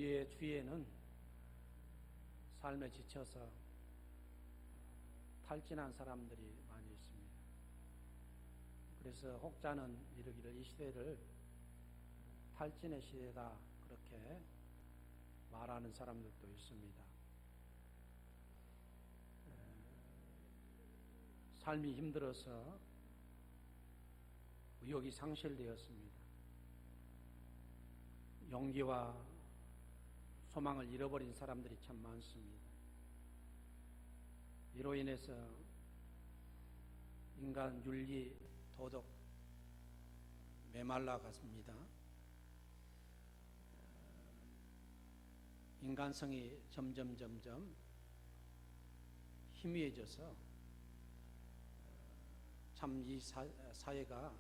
우리의 주위에는 삶에 지쳐서 탈진한 사람들이 많이 있습니다. 그래서 혹자는 이르기를 이 시대를 탈진의 시대다 그렇게 말하는 사람들도 있습니다. 삶이 힘들어서 의욕이 상실되었습니다. 용기와 소망을 잃어버린 사람들이 참 많습니다. 이로 인해서 인간 윤리, 도덕 메말라 갔습니다. 인간성이 점점 희미해져서 참 이 사회가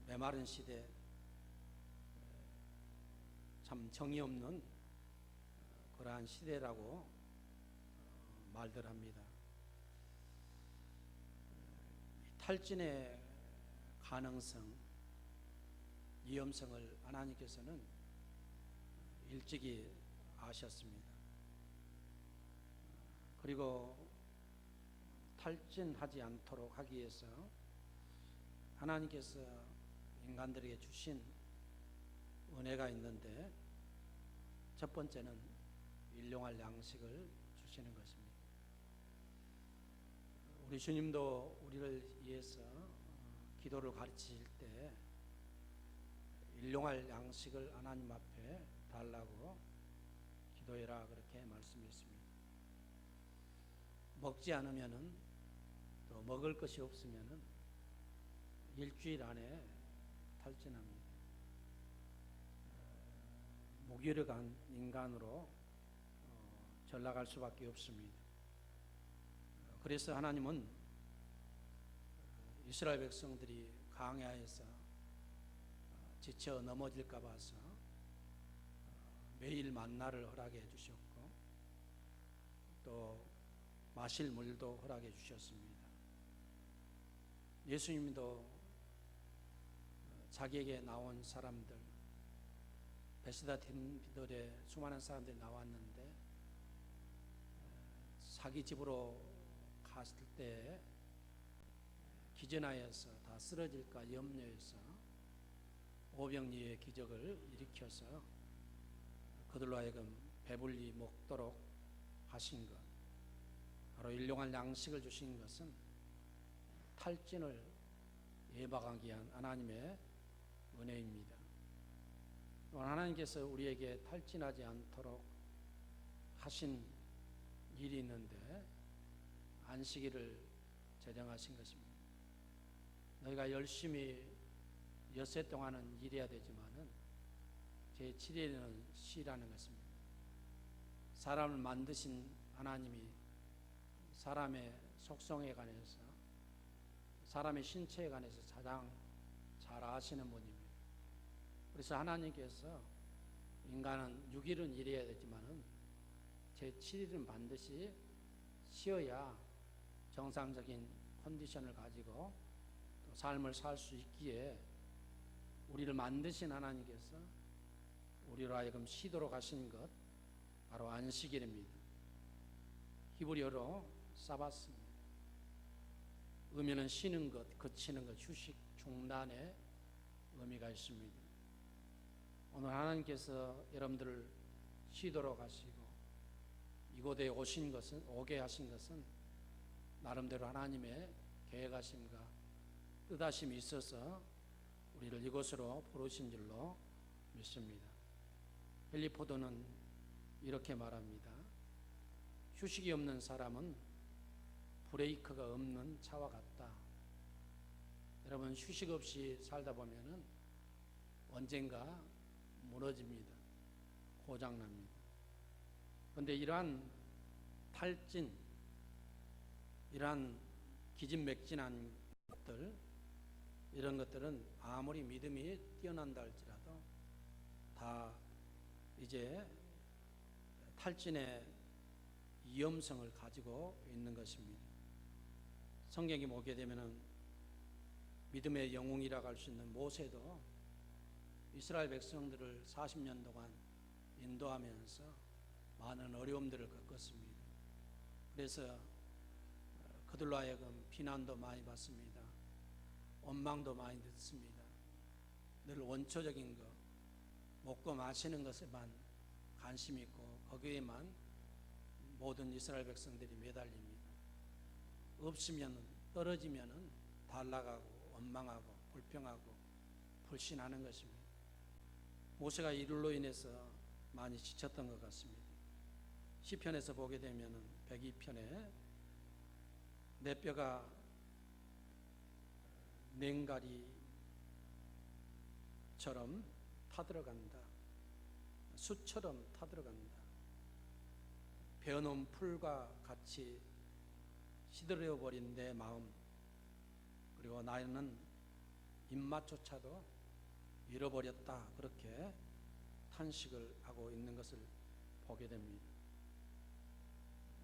메마른 시대, 참 정이 없는 그러한 시대라고 말들 합니다. 탈진의 가능성, 위험성을 하나님께서는 일찍이 아셨습니다. 그리고 탈진하지 않도록 하기 위해서 하나님께서 인간들에게 주신 은혜가 있는데 첫 번째는 일용할 양식을 주시는 것입니다. 우리 주님도 우리를 위해서 기도를 가르치실 때 일용할 양식을 하나님 앞에 달라고 기도해라 그렇게 말씀했습니다. 먹지 않으면은 또 먹을 것이 없으면은 일주일 안에 탈진합니다. 무기력한 인간으로 전락할 수밖에 없습니다. 그래서 하나님은 이스라엘 백성들이 광야에서 지쳐 넘어질까 봐서 매일 만나를 허락해 주셨고 또 마실 물도 허락해 주셨습니다. 예수님도 자기에게 나온 사람들, 베스다 팀들의 수많은 사람들이 나왔는데 자기 집으로 갔을 때 기전하여서 다 쓰러질까 염려해서 오병이어의 기적을 일으켜서 그들로 하여금 배불리 먹도록 하신 것, 바로 일용할 양식을 주신 것은 탈진을 예방하기 위한 하나님의 은혜입니다. 하나님께서 우리에게 탈진하지 않도록 하신 일이 있는데 안식일을 제정하신 것입니다. 너희가 열심히 엿새 동안은 일해야 되지만은 제7일에는 쉬라는 것입니다. 사람을 만드신 하나님이 사람의 속성에 관해서, 사람의 신체에 관해서 가장 잘 아시는 분입니다. 그래서 하나님께서 인간은 6일은 일해야 되지만은 제7일은 반드시 쉬어야 정상적인 컨디션을 가지고 또 삶을 살 수 있기에 우리를 만드신 하나님께서 우리로 하여금 쉬도록 하신 것, 바로 안식일입니다. 히브리어로 사바스입니다. 의미는 쉬는 것, 그치는 것, 휴식, 중단의 의미가 있습니다. 오늘 하나님께서 여러분들을 쉬도록 하시고 이곳에 오게 하신 것은 나름대로 하나님의 계획하심과 뜻하심이 있어서 우리를 이곳으로 부르신 줄로 믿습니다. 헨리 포도는 이렇게 말합니다. 휴식이 없는 사람은 브레이크가 없는 차와 같다. 여러분, 휴식 없이 살다 보면은 언젠가 무너집니다. 고장납니다. 그런데 이러한 탈진, 이러한 기진맥진한 것들, 이런 것들은 아무리 믿음이 뛰어난다 할지라도 다 이제 탈진의 위험성을 가지고 있는 것입니다. 성경에 보게 되면은 믿음의 영웅이라고 할 수 있는 모세도 이스라엘 백성들을 40년 동안 인도하면서 많은 어려움들을 겪었습니다. 그래서 그들로 하여금 비난도 많이 받습니다. 원망도 많이 듣습니다. 늘 원초적인 것, 먹고 마시는 것에만 관심이 있고 거기에만 모든 이스라엘 백성들이 매달립니다. 없으면 떨어지면 달라가고 원망하고 불평하고 불신하는 것입니다. 모세가 이들로 인해서 많이 지쳤던 것 같습니다. 시편에서 보게 되면 102편에 내 뼈가 냉가리처럼 타들어간다. 숯처럼 타들어간다. 베어놓은 풀과 같이 시들어버린 내 마음, 그리고 나는 입맛조차도 잃어버렸다. 그렇게 탄식을 하고 있는 것을 보게 됩니다.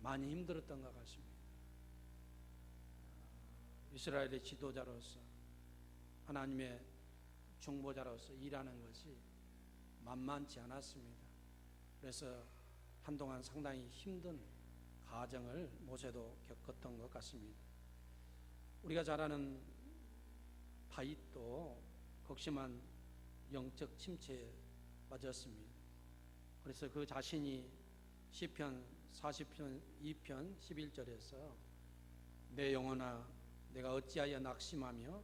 많이 힘들었던 것 같습니다. 이스라엘의 지도자로서 하나님의 중보자로서 일하는 것이 만만치 않았습니다. 그래서 한동안 상당히 힘든 가정을 모세도 겪었던 것 같습니다. 우리가 잘 아는 다윗도 극심한 영적 침체에 빠졌습니다. 그래서 그 자신이 시편 40편 2편 11절에서 내 영혼아 내가 어찌하여 낙심하며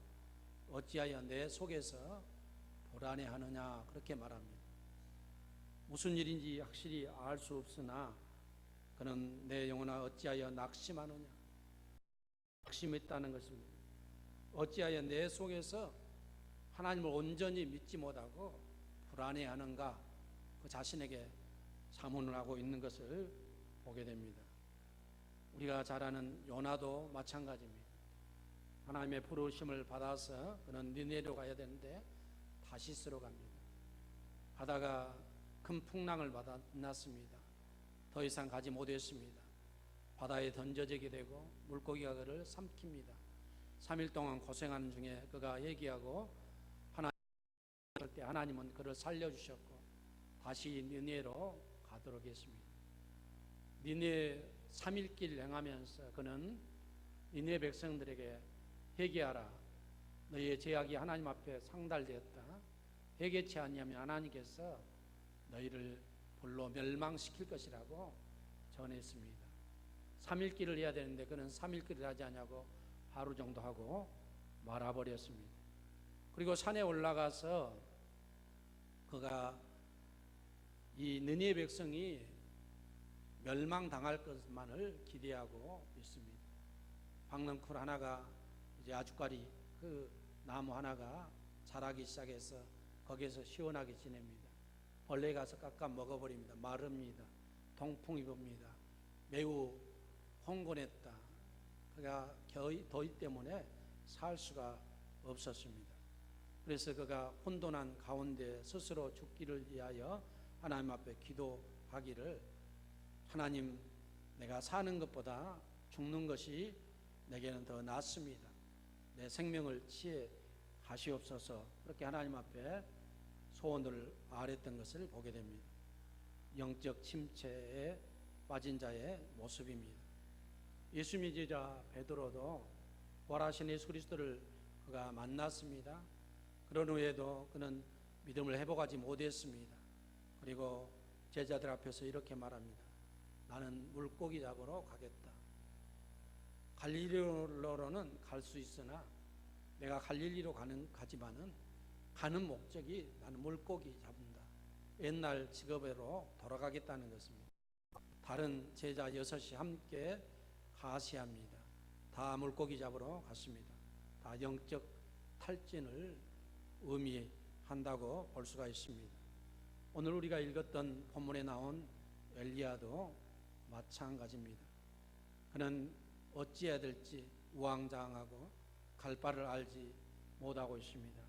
어찌하여 내 속에서 불안해하느냐 그렇게 말합니다. 무슨 일인지 확실히 알 수 없으나 그는 내 영혼아 어찌하여 낙심하느냐, 낙심했다는 것입니다. 어찌하여 내 속에서 하나님을 온전히 믿지 못하고 불안해하는가, 그 자신에게 자문을 하고 있는 것을 보게 됩니다. 우리가 잘 아는 요나도 마찬가지입니다. 하나님의 부르심을 받아서 그는 니네로 가야 되는데 다시스로 갑니다. 가다가 큰 풍랑을 만났습니다. 더 이상 가지 못했습니다. 바다에 던져지게 되고 물고기가 그를 삼킵니다. 3일 동안 고생하는 중에 그가 얘기하고 하나님은 그를 살려주셨고 다시 니네로 가도록 했습니다. 니네 3일길 행하면서 그는 니네 백성들에게 회개하라. 너희의 죄악이 하나님 앞에 상달되었다. 회개치 아니하면 하나님께서 너희를 불로 멸망시킬 것이라고 전했습니다. 3일길을 해야 되는데 그는 3일길을 하지 않냐고 하루 정도 하고 말아버렸습니다. 그리고 산에 올라가서 그가 이 느니에 백성이 멸망당할 것만을 기대하고 있습니다. 박넝쿨 하나가 이제 아주까리 그 나무 하나가 자라기 시작해서 거기에서 시원하게 지냅니다. 벌레 가서 깎아 먹어버립니다. 마릅니다. 동풍이 붑니다. 매우 흥건했다. 그가 더위 때문에 살 수가 없었습니다. 그래서 그가 혼돈한 가운데 스스로 죽기를 위하여 하나님 앞에 기도하기를, 하나님 내가 사는 것보다 죽는 것이 내게는 더 낫습니다. 내 생명을 취해 가시옵소서. 그렇게 하나님 앞에 소원을 아뢰었던 것을 보게 됩니다. 영적 침체에 빠진 자의 모습입니다. 예수 믿으자 베드로도 부활하신 예수 그리스도를 그가 만났습니다. 그런 후에도 그는 믿음을 회복하지 못했습니다. 그리고 제자들 앞에서 이렇게 말합니다. 나는 물고기 잡으러 가겠다. 갈릴리로는 갈 수 있으나 내가 갈릴리로 가지만은 가는 목적이 나는 물고기 잡는다. 옛날 직업으로 돌아가겠다는 것입니다. 다른 제자 6이 함께 가시합니다. 다 물고기 잡으러 갔습니다. 다 영적 탈진을 의미한다고 볼 수가 있습니다. 오늘 우리가 읽었던 본문에 나온 엘리야도 마찬가지입니다. 그는 어찌해야 될지 우왕좌왕하고 갈 바를 알지 못하고 있습니다.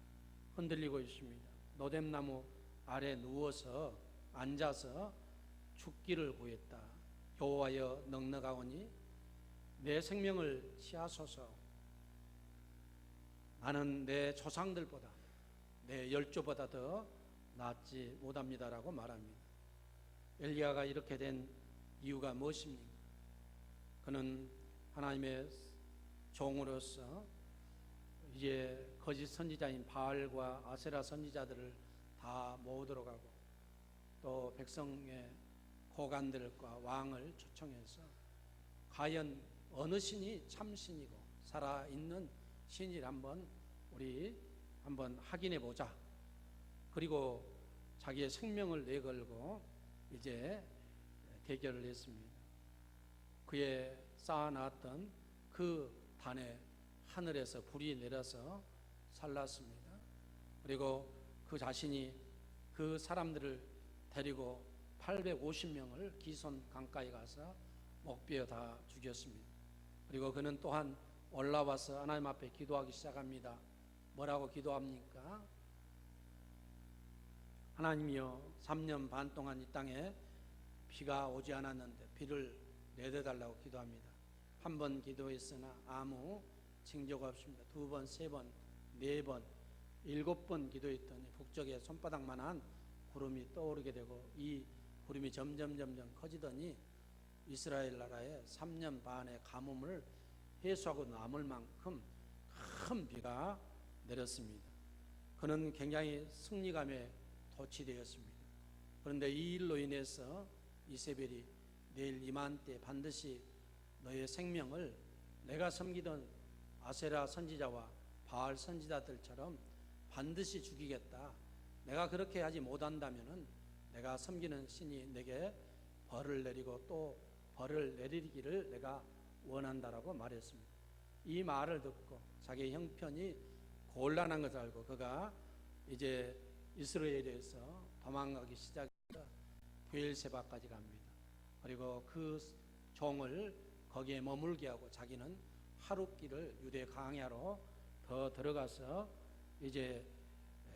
흔들리고 있습니다. 노뎀나무 아래 누워서 앉아서 죽기를 구했다. 여호와여 넉넉하오니 내 생명을 취하소서. 나는 내 조상들보다 내 열조보다 더 낫지 못합니다라고 말합니다. 엘리야가 이렇게 된 이유가 무엇입니까? 그는 하나님의 종으로서 이제 거짓 선지자인 바알과 아세라 선지자들을 다 모으도록 하고, 또 백성의 고관들과 왕을 초청해서 과연 어느 신이 참신이고 살아있는 신을 우리 한번 확인해 보자. 그리고 자기의 생명을 내걸고 이제 대결을 했습니다. 그의 쌓아놨던 그 단에 하늘에서 불이 내려서 살랐습니다. 그리고 그 자신이 그 사람들을 데리고 850명을 기손 강가에 가서 목베어 다 죽였습니다. 그리고 그는 또한 올라와서 하나님 앞에 기도하기 시작합니다. 뭐라고 기도합니까? 하나님이여, 3년 반 동안 이 땅에 비가 오지 않았는데 비를 내려달라고 기도합니다. 한 번 기도했으나 아무 징조가 없습니다. 2번, 3번, 4번, 7번 기도했더니 북쪽에 손바닥만한 구름이 떠오르게 되고, 이 구름이 점점 커지더니 이스라엘 나라에 3년 반의 가뭄을 해소하고 남을 만큼 큰 비가 내렸습니다. 그는 굉장히 승리감에 도취되었습니다. 그런데 이 일로 인해서 이세벨이 내일 이맘때 반드시 너의 생명을 내가 섬기던 아세라 선지자와 바알 선지자들처럼 반드시 죽이겠다. 내가 그렇게 하지 못한다면은 내가 섬기는 신이 내게 벌을 내리고 또 벌을 내리기를 내가 원한다라고 말했습니다. 이 말을 듣고 자기의 형편이 곤란한 것을 알고 그가 이제 이스라엘에서 도망가기 시작해서 브엘세바까지 갑니다. 그리고 그 종을 거기에 머물게 하고 자기는 하룻길을 유대 광야로 더 들어가서 이제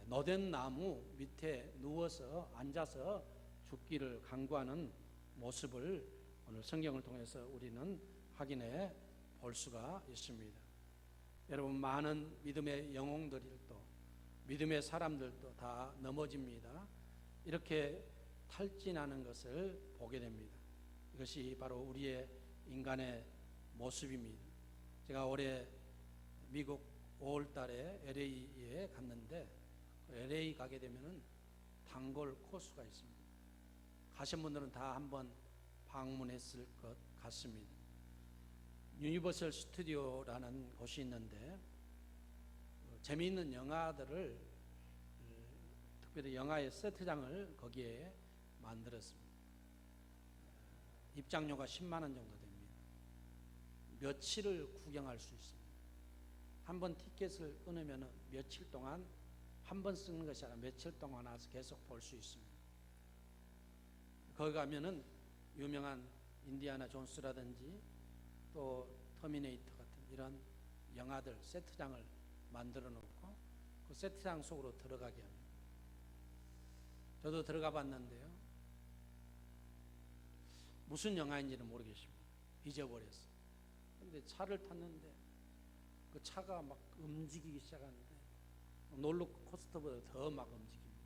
노된 나무 밑에 누워서 앉아서 죽기를 간구하는 모습을 오늘 성경을 통해서 우리는 확인해 볼 수가 있습니다. 여러분, 많은 믿음의 영웅들도 믿음의 사람들도 다 넘어집니다. 이렇게 탈진하는 것을 보게 됩니다. 이것이 바로 우리의 인간의 모습입니다. 제가 올해 미국 5월 달에 LA에 갔는데, LA 가게 되면은 단골 코스가 있습니다. 가신 분들은 다 한번 방문했을 것 같습니다. 유니버설 스튜디오라는 곳이 있는데 재미있는 영화들을, 특별히 영화의 세트장을 거기에 만들었습니다. 입장료가 10만 원 정도 됩니다. 며칠을 구경할 수 있습니다. 한 번 티켓을 끊으면 며칠 동안, 한 번 쓰는 것이 아니라 며칠 동안 와서 계속 볼 수 있습니다. 거기 가면은 유명한 인디아나 존스라든지 또 터미네이터 같은 이런 영화들 세트장을 만들어 놓고 그 세트장 속으로 들어가게 합니다. 저도 들어가 봤는데요, 무슨 영화인지는 모르겠습니다. 잊어버렸어요. 그런데 차를 탔는데 그 차가 막 움직이기 시작하는데 롤러코스터보다 더 막 움직입니다.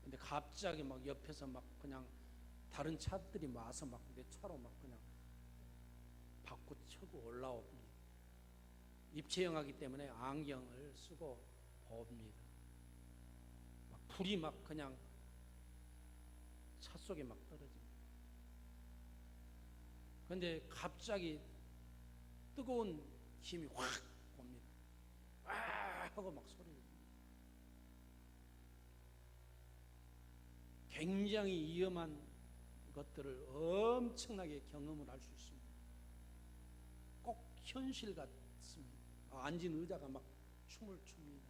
근데 갑자기 막 옆에서 막 그냥 다른 차들이 와서 막 내 차로 막 그냥 바꾸 쳐고 올라옵니다. 입체 영화이기 때문에 안경을 쓰고 봅니다. 막 불이 막 그냥 차 속에 막 떨어집니다. 그런데 갑자기 뜨거운 힘이 확 옵니다. 아 하고 막 소리를 냅니다. 굉장히 위험한 것들을 엄청나게 경험을 할 수 있습니다. 꼭 현실 같습니다. 앉은 의자가 막 춤을 춥니다.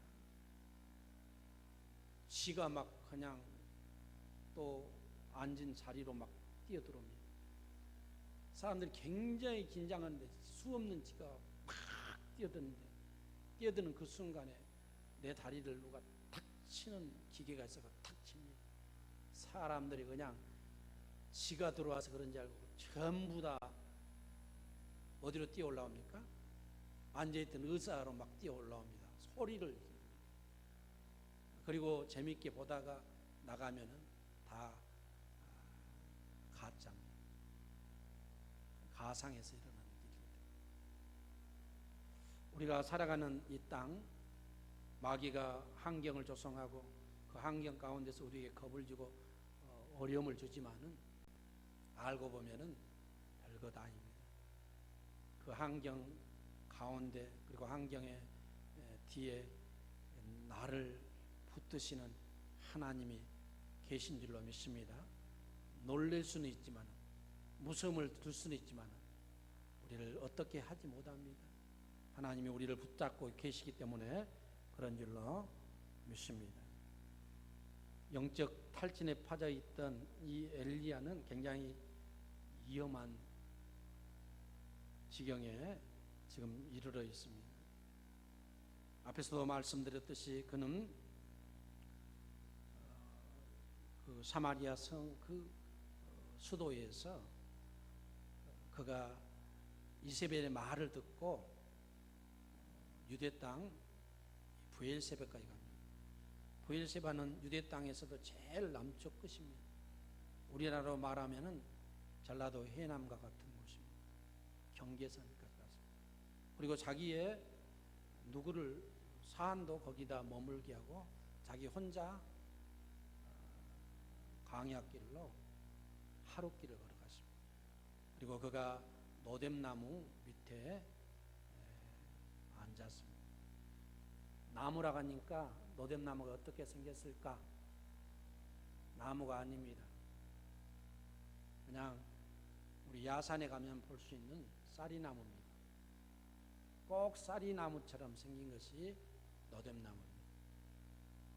지가 막 그냥 또 앉은 자리로 막 뛰어들어옵니다. 사람들이 굉장히 긴장하는데 수없는 지가 막 뛰어드는 그 순간에 내 다리를 누가 탁 치는 기계가 있어서 탁 칩니다. 사람들이 그냥 지가 들어와서 그런지 알고 전부 다 어디로 뛰어 올라옵니까? 앉아있던 의자로 막 뛰어 올라옵니다. 소리를 지릅니다. 그리고 재밌게 보다가 나가면은 다 가상에서 일어나는 일이거든요. 우리가 살아가는 이 땅, 마귀가 환경을 조성하고 그 환경 가운데서 우리에게 겁을 주고 어려움을 주지만은 알고 보면은 별것 아닙니다. 그 환경 가운데 그리고 환경의 뒤에 나를 붙드시는 하나님이 계신 줄로 믿습니다. 놀랄 수는 있지만, 무서움을 줄 수는 있지만 우리를 어떻게 하지 못합니다. 하나님이 우리를 붙잡고 계시기 때문에 그런 줄로 믿습니다. 영적 탈진에 빠져 있던 이 엘리야는 굉장히 위험한 지경에 지금 이르러 있습니다. 앞에서도 말씀드렸듯이 그는 그 사마리아 성 그 수도에서 그가 이세벨의 말을 듣고 유대 땅 브엘세바까지 갑니다. 브엘세바는 유대 땅에서도 제일 남쪽 끝입니다. 우리나라로 말하면은 전라도 해남과 같은 곳입니다. 경계선까지 갔습니다. 그리고 자기의 누구를 사한도 거기다 머물게 하고 자기 혼자 광야길로 하룻길을 걸어갔습니다. 그리고 그가 노뎀나무 밑에 앉았습니다. 나무라고 하니까 노뎀나무가 어떻게 생겼을까? 나무가 아닙니다. 그냥 우리 야산에 가면 볼 수 있는 쌀이나무입니다. 꼭 쌀이나무처럼 생긴 것이 노뎀나무입니다.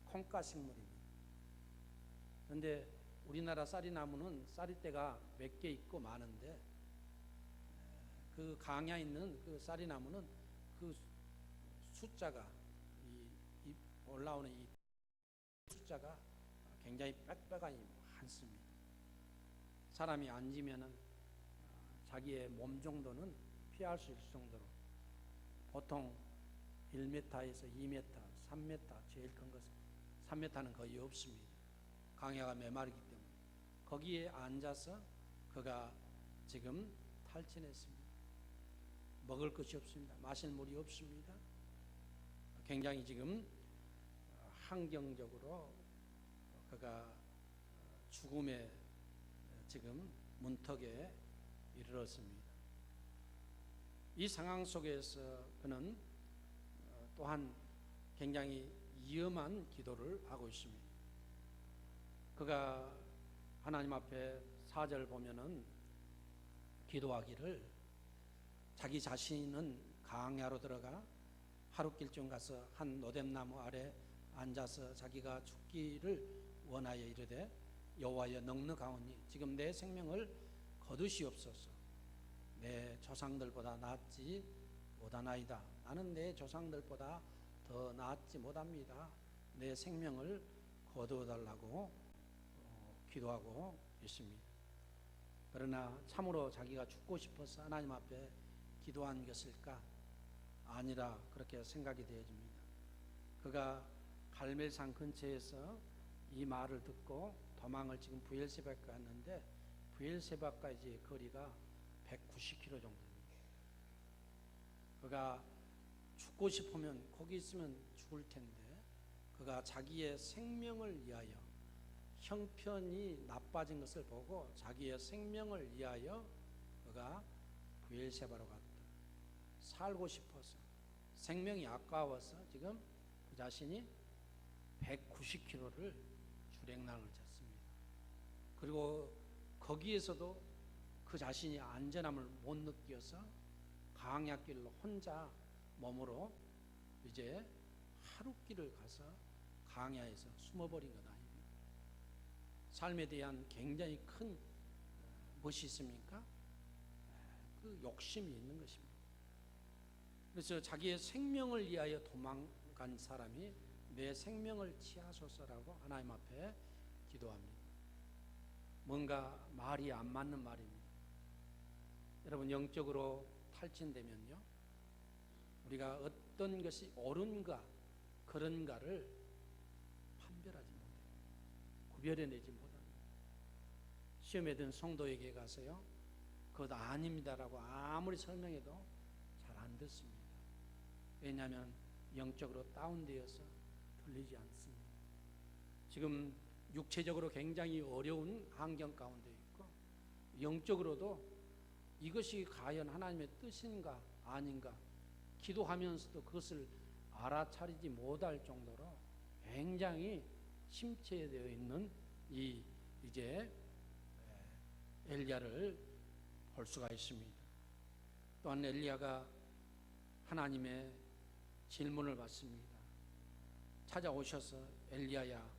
콩가 식물입니다. 그런데 우리나라 쌀이나무는 쌀이대가 몇 개 있고 많은데 그 강야에 있는 그 쌀이나무는 그 숫자가 이 올라오는 이 숫자가 굉장히 빽빽하니 많습니다. 사람이 앉으면은 자기의 몸 정도는 피할 수 있을 정도로 보통 1m에서 2m, 3m 제일 큰 것은 3m는 거의 없습니다. 강야가 메마르기 때문에 거기에 앉아서 그가 지금 탈진했습니다. 먹을 것이 없습니다. 마실 물이 없습니다. 굉장히 지금 환경적으로 그가 죽음의 지금 문턱에 이르렀습니다. 이 상황 속에서 그는 또한 굉장히 위험한 기도를 하고 있습니다. 그가 하나님 앞에 4절 보면은 기도하기를 자기 자신은 강야로 들어가 하룻길쯤 가서 한 노뎀나무 아래 앉아서 자기가 죽기를 원하여 이르되 여호와여 넉넉하오니 지금 내 생명을 거두시옵소서. 내 조상들보다 낫지 못하나이다. 나는 내 조상들보다 더 낫지 못합니다. 내 생명을 거두어 달라고 기도하고 있습니다. 그러나 참으로 자기가 죽고 싶어서 하나님 앞에 기도한 것일까? 아니라 그렇게 생각이 되어집니다. 그가 갈멜산 근처에서 이 말을 듣고 도망을 지금 브엘세바까지 갔는데 브엘세바까지 거리가 190km 정도입니다. 그가 죽고 싶으면 거기 있으면 죽을 텐데 그가 자기의 생명을 위하여 형편이 나빠진 것을 보고 자기의 생명을 위하여 그가 브엘세바로 갔다. 살고 싶어서 생명이 아까워서 지금 그 자신이 190km를 주행랑을 쳤습니다. 그리고 거기에서도 그 자신이 안전함을 못 느껴서 강야길로 혼자 몸으로 이제 하룻길을 가서 강야에서 숨어버린 것 아닙니까? 삶에 대한 굉장히 큰 무엇이 있습니까? 그 욕심이 있는 것입니다. 그래서 자기의 생명을 위하여 도망간 사람이 내 생명을 취하소서라고 하나님 앞에 기도합니다. 뭔가 말이 안 맞는 말입니다. 여러분 영적으로 탈진되면요 우리가 어떤 것이 옳은가 그런가를 판별하지 못해요. 구별해내지 못합니다. 시험에 든 성도에게 가서요 그것 아닙니다라고 아무리 설명해도 잘 안 듣습니다. 왜냐하면 영적으로 다운되어서 들리지 않습니다. 지금 육체적으로 굉장히 어려운 환경 가운데 있고 영적으로도 이것이 과연 하나님의 뜻인가 아닌가 기도하면서도 그것을 알아차리지 못할 정도로 굉장히 침체되어 있는 이 이제 엘리야를 볼 수가 있습니다. 또한 엘리야가 하나님의 질문을 받습니다. 찾아오셔서 엘리야야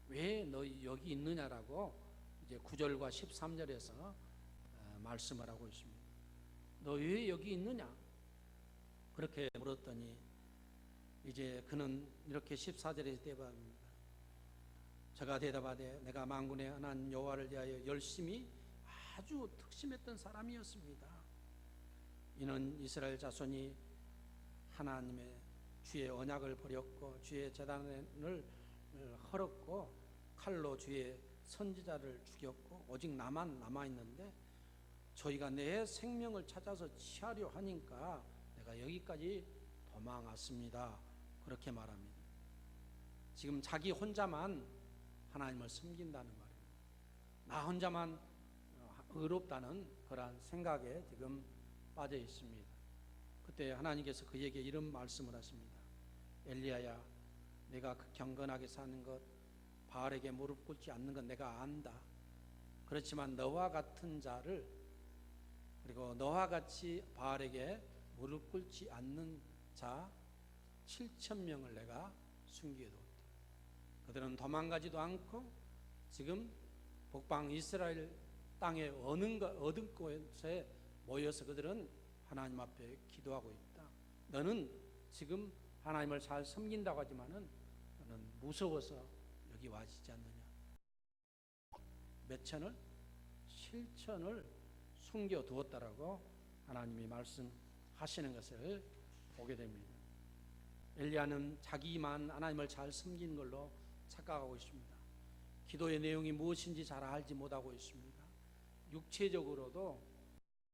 왜 너희 여기 있느냐라고 이제 9절과 13절에서 말씀을 하고 있습니다. 너 왜 여기 있느냐? 그렇게 물었더니 이제 그는 이렇게 14절에 대답합니다. 저가 대답하되 내가 만군의 하나님 여호와를 대하여 열심히 아주 특심했던 사람이었습니다. 이는 이스라엘 자손이 하나님의 주의 언약을 버렸고 주의 제단을 헐었고 칼로 주의 선지자를 죽였고 오직 나만 남아있는데 저희가 내 생명을 찾아서 취하려 하니까 내가 여기까지 도망왔습니다. 그렇게 말합니다. 지금 자기 혼자만 하나님을 섬긴다는 말입니다. 나 혼자만 의롭다는 그러한 생각에 지금 빠져 있습니다. 그때 하나님께서 그에게 이런 말씀을 하십니다. 엘리야야 내가 그 경건하게 사는 것 바알에게 무릎 꿇지 않는 것 내가 안다. 그렇지만 너와 같은 자를 그리고 너와 같이 바알에게 무릎 꿇지 않는 자 7,000명을 내가 숨겨두었다. 그들은 도망가지도 않고 지금 북방 이스라엘 땅에 얻은 곳에 모여서 그들은 하나님 앞에 기도하고 있다. 너는 지금 하나님을 잘 섬긴다고 하지만은 너는 무서워서 여기 와지지 않느냐. 몇 천을? 7천을 숨겨두었다라고 하나님이 말씀하시는 것을 보게 됩니다. 엘리야는 자기만 하나님을 잘 섬기는 걸로 착각하고 있습니다. 기도의 내용이 무엇인지 잘 알지 못하고 있습니다. 육체적으로도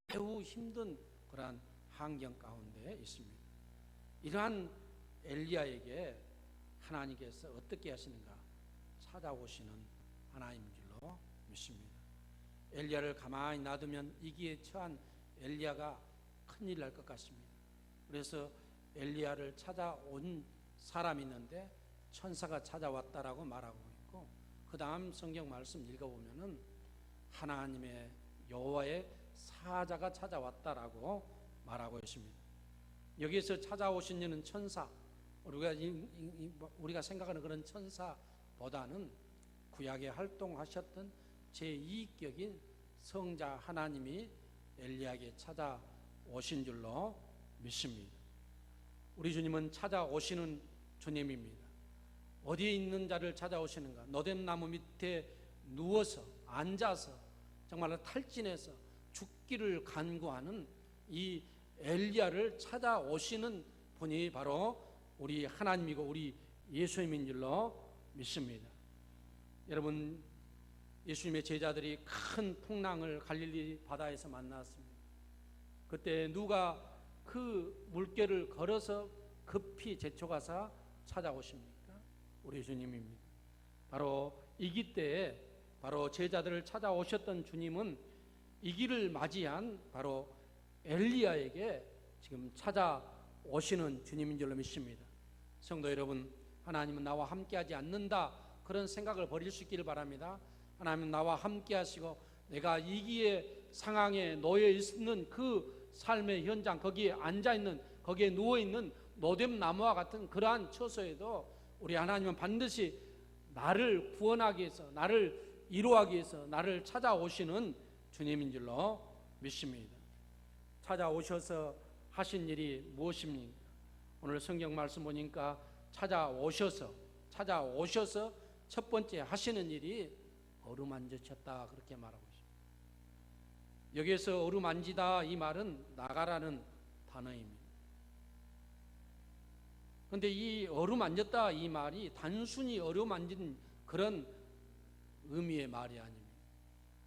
매우 힘든 그러한 환경 가운데 있습니다. 이러한 엘리야에게 하나님께서 어떻게 하시는가 찾아오시는 하나님인 줄로 믿습니다. 엘리야를 가만히 놔두면 이기에 처한 엘리야가 큰일 날 것 같습니다. 그래서 엘리야를 찾아온 사람이 있는데 천사가 찾아왔다라고 말하고 있고 그 다음 성경 말씀 읽어보면은 하나님의 여호와의 사자가 찾아왔다라고 말하고 있습니다. 여기에서 찾아오신 이는 천사, 우리가 생각하는 그런 천사보다는 구약에 활동하셨던 제2격인 성자 하나님이 엘리야에게 찾아오신 줄로 믿습니다. 우리 주님은 찾아오시는 주님입니다. 어디에 있는 자를 찾아오시는가? 노뎀나무 밑에 누워서 앉아서 정말로 탈진해서 죽기를 간구하는 이 엘리야를 찾아오시는 분이 바로 우리 하나님이고 우리 예수님인 줄로 믿습니다. 여러분, 예수님의 제자들이 큰 풍랑을 갈릴리 바다에서 만났습니다. 그때 누가 그 물결을 걸어서 급히 제쳐가서 찾아오십니까? 우리 주님입니다. 바로 이기 때에 바로 제자들을 찾아오셨던 주님은 이 길을 맞이한 바로 엘리야에게 지금 찾아오시는 주님인 줄로 믿습니다. 성도 여러분, 하나님은 나와 함께하지 않는다 그런 생각을 버릴 수 있기를 바랍니다. 하나님은 나와 함께하시고 내가 이기의 상황에 놓여 있는 그 삶의 현장, 거기에 앉아있는, 거기에 누워있는 노뎀나무와 같은 그러한 처소에도 우리 하나님은 반드시 나를 구원하기 위해서, 나를 이루하기 위해서 나를 찾아오시는 주님인 줄로 믿습니다. 찾아오셔서 하신 일이 무엇입니까? 오늘 성경 말씀 보니까 찾아오셔서 첫 번째 하시는 일이 어루만지셨다 그렇게 말하고 있습니다. 여기에서 어루만지다 이 말은 나가라는 단어입니다. 그런데 이 어루만졌다 이 말이 단순히 어루만진 그런 의미의 말이 아닙니다.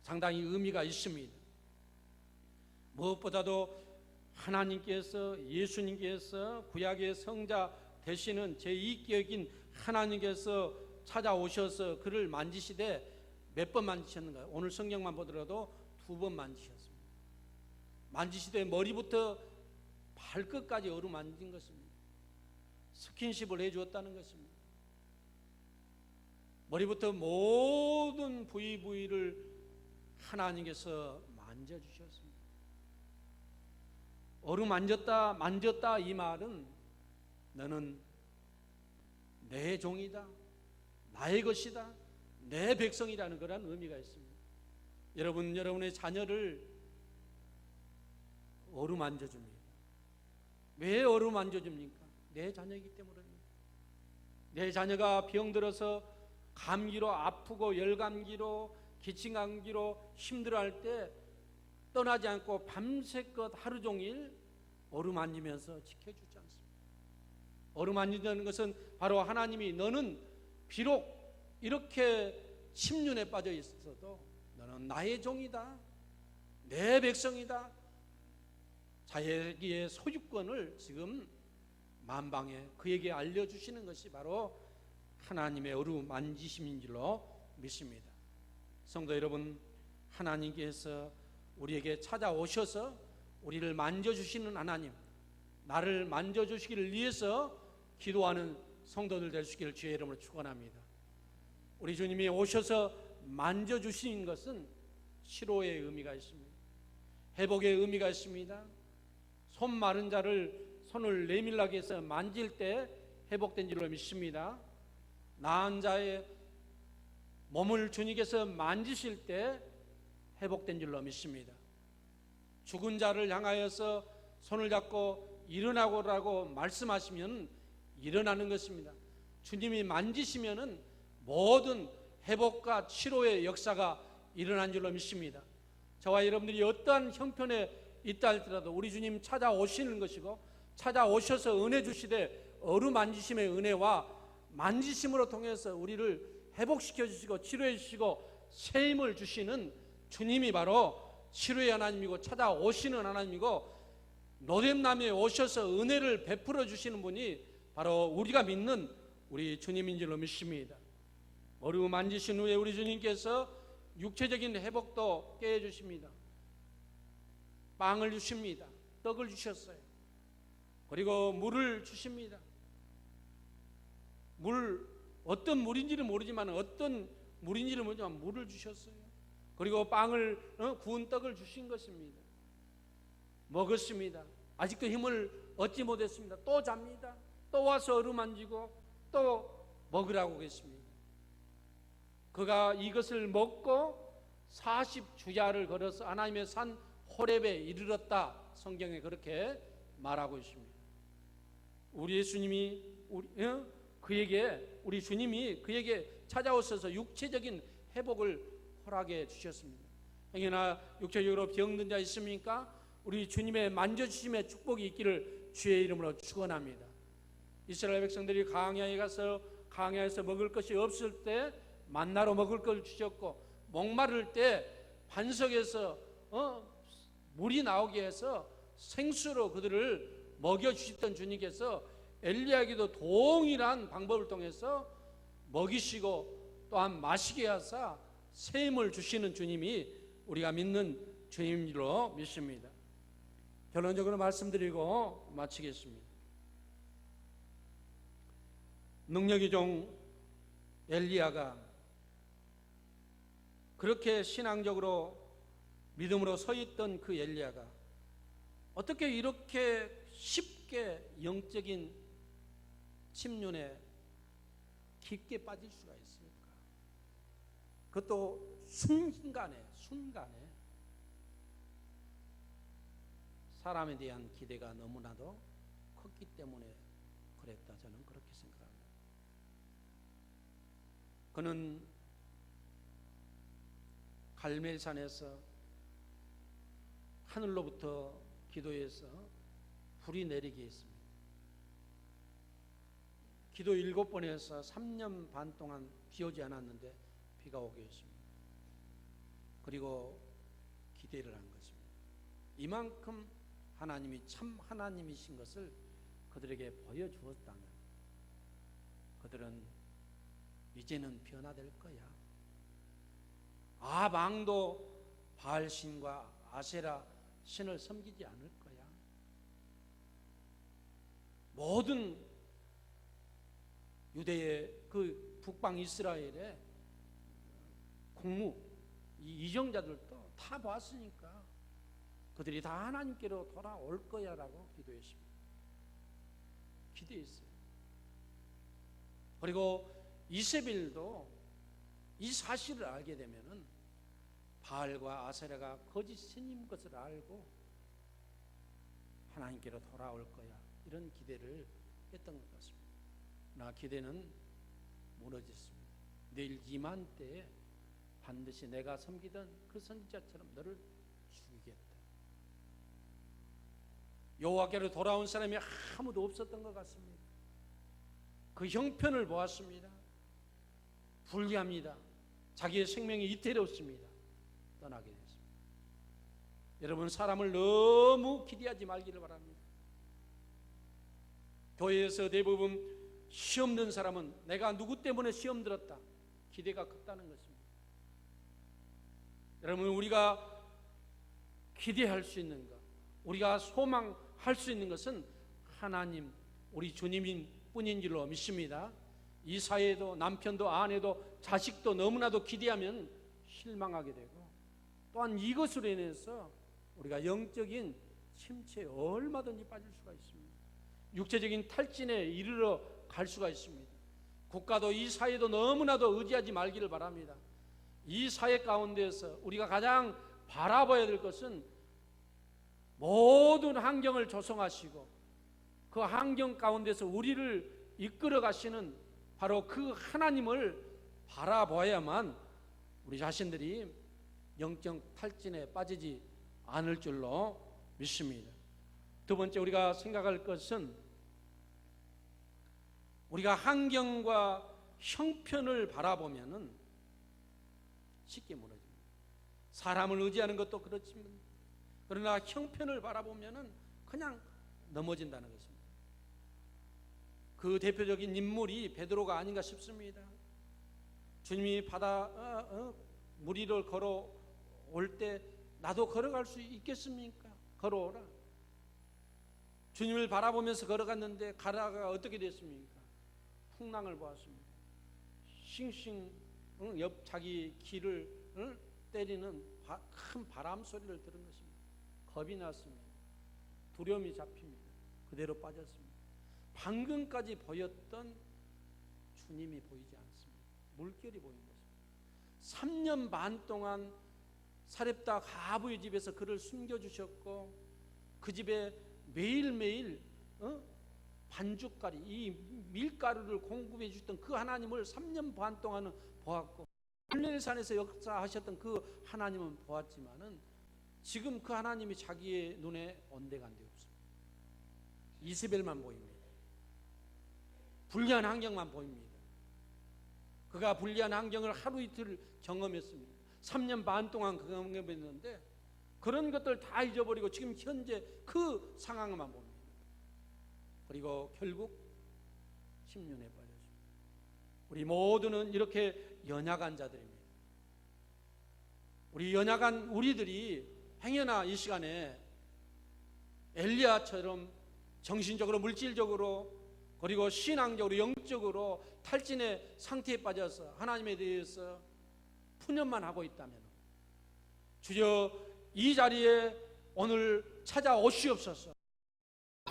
상당히 의미가 있습니다. 무엇보다도 하나님께서, 예수님께서 구약의 성자 되시는 제2격인 하나님께서 찾아오셔서 그를 만지시되 몇 번 만지셨는가요? 오늘 성경만 보더라도 2번 만지셨습니다. 만지시되 머리부터 발끝까지 어루만진 것입니다. 스킨십을 해주었다는 것입니다. 머리부터 모든 부위를 하나님께서 만져주셨습니다. 어루만졌다, 만졌다 이 말은 너는 내 종이다, 나의 것이다, 내 백성이라는 그런 의미가 있습니다. 여러분의 자녀를 어루만져줍니다. 왜 어루만져줍니까? 내 자녀이기 때문입니다. 내 자녀가 병들어서 감기로 아프고 열감기로 기침감기로 힘들어할 때 떠나지 않고 밤새껏 하루 종일 어루만지면서 지켜주지 않습니다. 어루만진다는 것은 바로 하나님이 너는 비록 이렇게 침륜에 빠져 있어도 너는 나의 종이다, 내 백성이다, 자기의 소유권을 지금 만방에 그에게 알려주시는 것이 바로 하나님의 어루만지심인 줄로 믿습니다. 성도 여러분, 하나님께서 우리에게 찾아오셔서 우리를 만져주시는 하나님, 나를 만져주시기를 위해서 기도하는 성도들 될 수 있기를 주의 이름으로 축원합니다. 우리 주님이 오셔서 만져주신 것은 치료의 의미가 있습니다. 회복의 의미가 있습니다. 손 마른 자를 손을 내밀하게 해서 만질 때 회복된 줄로 믿습니다. 나은 자의 몸을 주님께서 만지실 때 회복된 줄로 믿습니다. 죽은 자를 향하여서 손을 잡고 일어나고라고 말씀하시면 일어나는 것입니다. 주님이 만지시면은 모든 회복과 치료의 역사가 일어난 줄로 믿습니다. 저와 여러분들이 어떠한 형편에 있다 할지라도 우리 주님 찾아오시는 것이고, 찾아오셔서 은혜 주시되 어루만지심의 은혜와 만지심으로 통해서 우리를 회복시켜 주시고 치료해 주시고 새 힘을 주시는 주님이 바로 치료의 하나님이고 찾아오시는 하나님이고, 노뎀남에 오셔서 은혜를 베풀어 주시는 분이 바로 우리가 믿는 우리 주님인 줄로 믿습니다. 어루만지신 후에 우리 주님께서 육체적인 회복도 깨해 주십니다. 빵을 주십니다. 떡을 주셨어요. 그리고 물을 주십니다. 어떤 물인지는 모르지만 물을 주셨어요. 그리고 빵을, 구운 떡을 주신 것입니다. 먹었습니다. 아직도 힘을 얻지 못했습니다. 또 잡니다. 또 와서 어루만지고 또 먹으라고 했습니다. 그가 이것을 먹고 40주야를 걸어서 하나님의 산 호렙에 이르렀다. 성경에 그렇게 말하고 있습니다. 우리 주님이 그에게 찾아오셔서 육체적인 회복을 허락해 주셨습니다. 행여나 육체적으로 병든 자 있습니까? 우리 주님의 만져주심의 축복이 있기를 주의 이름으로 축원합니다. 이스라엘 백성들이 광야에서 먹을 것이 없을 때 만나로 먹을 걸 주셨고, 목마를 때 반석에서 물이 나오게 해서 생수로 그들을 먹여주셨던 주님께서 엘리야에게도 동일한 방법을 통해서 먹이시고 또한 마시게 하사 새 힘을 주시는 주님이 우리가 믿는 주님으로 믿습니다. 결론적으로 말씀드리고 마치겠습니다. 능력의 종 엘리야가 그렇게 신앙적으로 믿음으로 서 있던 그 엘리야가 어떻게 이렇게 쉽게 영적인 침륜에 깊게 빠질 수가 있습니까? 그것도 순간에 사람에 대한 기대가 너무나도 컸기 때문에 그랬다, 저는 그렇게 생각합니다. 그는 갈멜산에서 하늘로부터 기도해서 불이 내리게 했습니다. 기도 7번 해서 3년 반 동안 비 오지 않았는데 비가 오게 했습니다. 그리고 기대를 한 것입니다. 이만큼 하나님이 참 하나님이신 것을 그들에게 보여주었다면 그들은 이제는 변화될 거야. 아방도 바알신과 아세라 신을 섬기지 않을 거야. 모든 유대의 그 북방 이스라엘의 공무 이정자들도 다 봤으니까 그들이 다 하나님께로 돌아올 거야라고 기도했습니다. 기대했어요. 그리고 이세벨도 이 사실을 알게 되면은 바알과 아세라가 거짓 신인 것을 알고 하나님께로 돌아올 거야, 이런 기대를 했던 것 같습니다. 나 기대는 무너졌습니다. 내일 이만 때에 반드시 내가 섬기던 그 선지자처럼 너를 죽이겠다. 여호와께로 돌아온 사람이 아무도 없었던 것 같습니다. 그 형편을 보았습니다. 불리합니다. 자기의 생명이 이태롭습니다. 떠나게 됐습니다. 여러분, 사람을 너무 기대하지 말기를 바랍니다. 교회에서 대부분 시험 든 사람은 내가 누구 때문에 시험 들었다, 기대가 컸다는 것입니다. 여러분, 우리가 기대할 수 있는 것, 우리가 소망할 수 있는 것은 하나님, 우리 주님인 뿐인 줄로 믿습니다. 이 사회도 남편도 아내도 자식도 너무나도 기대하면 실망하게 되고, 또한 이것으로 인해서 우리가 영적인 침체에 얼마든지 빠질 수가 있습니다. 육체적인 탈진에 이르러 갈 수가 있습니다. 국가도 이 사회도 너무나도 의지하지 말기를 바랍니다. 이 사회 가운데서 우리가 가장 바라봐야 될 것은 모든 환경을 조성하시고 그 환경 가운데서 우리를 이끌어 가시는 바로 그 하나님을 바라봐야만 우리 자신들이 영적 탈진에 빠지지 않을 줄로 믿습니다. 두 번째, 우리가 생각할 것은 우리가 환경과 형편을 바라보면은 쉽게 무너집니다. 사람을 의지하는 것도 그렇지만, 그러나 형편을 바라보면은 그냥 넘어진다는 것입니다. 그 대표적인 인물이 베드로가 아닌가 싶습니다. 주님이 물 위를 걸어올 때 나도 걸어갈 수 있겠습니까? 걸어오라. 주님을 바라보면서 걸어갔는데 가다가 어떻게 됐습니까? 풍랑을 보았습니다. 싱싱 옆 자기 길을 때리는 큰 바람 소리를 들은 것입니다. 겁이 났습니다. 두려움이 잡힙니다. 그대로 빠졌습니다. 방금까지 보였던 주님이 보이지 않습니다. 물결이 보인 것입니다. 3년 반 동안 사렙다 가부의 집에서 그를 숨겨주셨고 그 집에 매일매일 반죽가리, 이 밀가루를 공급해 주셨던 그 하나님을 3년 반 동안은 보았고, 갈멜산에서 역사하셨던 그 하나님은 보았지만은 지금 그 하나님이 자기의 눈에 온데간데 없습니다. 이세벨만 보입니다. 불리한 환경만 보입니다. 그가 불리한 환경을 하루 이틀 경험했습니다. 3년 반 동안 경험했는데 그런 것들 다 잊어버리고 지금 현재 그 상황만 봅니다. 그리고 결국 10년에 빠졌습니다. 우리 모두는 이렇게 연약한 자들입니다. 우리 연약한 우리들이 행여나 이 시간에 엘리야처럼 정신적으로 물질적으로 그리고 신앙적으로 영적으로 탈진의 상태에 빠져서 하나님에 대해서 푸념만 하고 있다면 주여 이 자리에 오늘 찾아오시옵소서.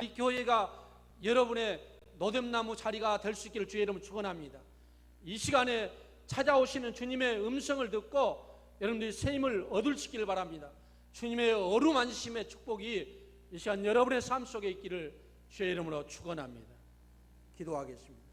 이 교회가 여러분의 노뎀나무 자리가 될 수 있기를 주의 이름으로 축원합니다. 이 시간에 찾아오시는 주님의 음성을 듣고 여러분들이 새 힘을 얻을 수 있기를 바랍니다. 주님의 어루만심의 축복이 이 시간 여러분의 삶 속에 있기를 주의 이름으로 축원합니다. 기도하겠습니다.